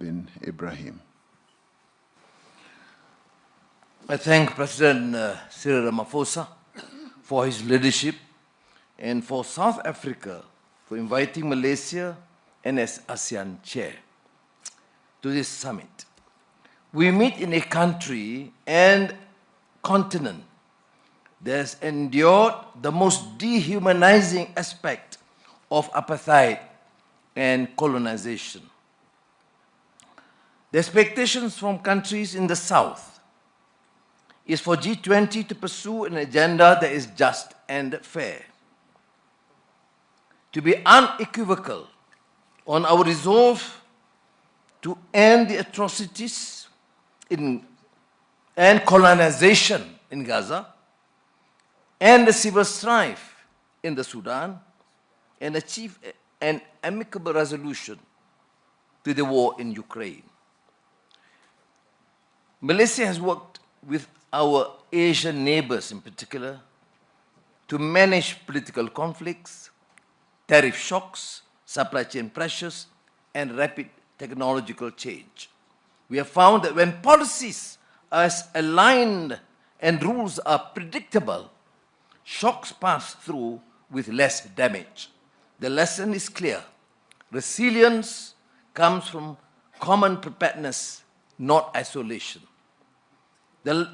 bin Ibrahim. I thank President Cyril Ramaphosa for his leadership and for South Africa for inviting Malaysia and as ASEAN chair to this summit. We meet in a country and continent that has endured the most dehumanizing aspect of apartheid and colonization. The expectations from countries in the South is for G20 to pursue an agenda that is just and fair, to be unequivocal on our resolve to end the atrocities and colonization in Gaza, and the civil strife in the Sudan, and achieve an amicable resolution to the war in Ukraine. Malaysia has worked with our Asian neighbors in particular to manage political conflicts, tariff shocks, supply chain pressures, and rapid technological change. We have found that when policies are aligned and rules are predictable, shocks pass through with less damage. The lesson is clear. Resilience comes from common preparedness, not isolation.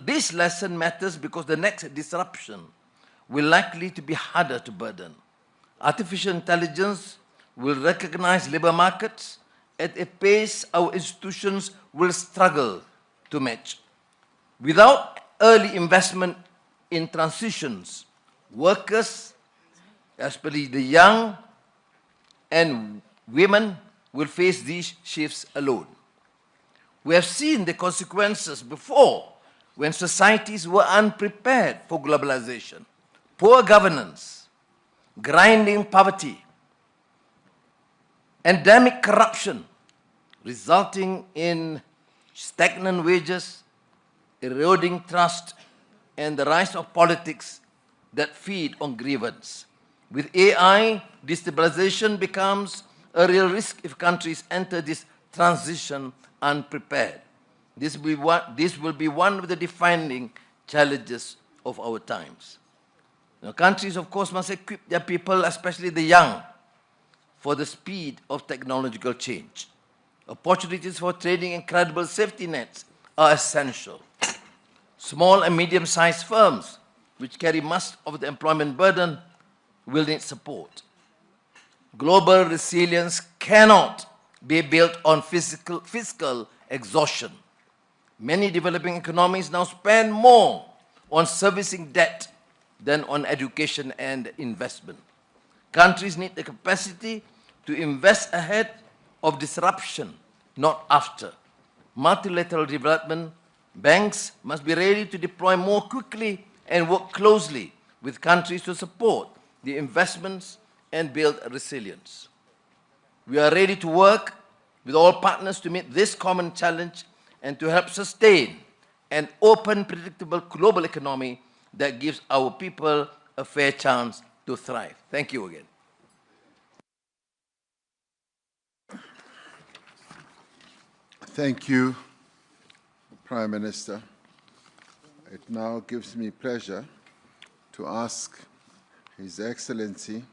This lesson matters because the next disruption will likely to be harder to burden. Artificial intelligence will recognize labor markets at a pace our institutions will struggle to match. Without early investment in transitions, workers, especially the young and women, will face these shifts alone. We have seen the consequences before when societies were unprepared for globalization. Poor governance, grinding poverty, endemic corruption, resulting in stagnant wages, eroding trust, and the rise of politics that feed on grievance. With AI, destabilization becomes a real risk if countries enter this transition unprepared. This will be one of the defining challenges of our times. Now, countries, of course, must equip their people, especially the young, for the speed of technological change. Opportunities for trading and credible safety nets are essential. Small and medium-sized firms, which carry much of the employment burden, will need support. Global resilience cannot be built on fiscal exhaustion. Many developing economies now spend more on servicing debt than on education and investment. Countries need the capacity to invest ahead of disruption, not after. Multilateral development banks must be ready to deploy more quickly and work closely with countries to support the investments and build resilience. We are ready to work with all partners to meet this common challenge and to help sustain an open, predictable global economy that gives our people a fair chance to thrive. Thank you again. Thank you, Prime Minister. It now gives me pleasure to ask His Excellency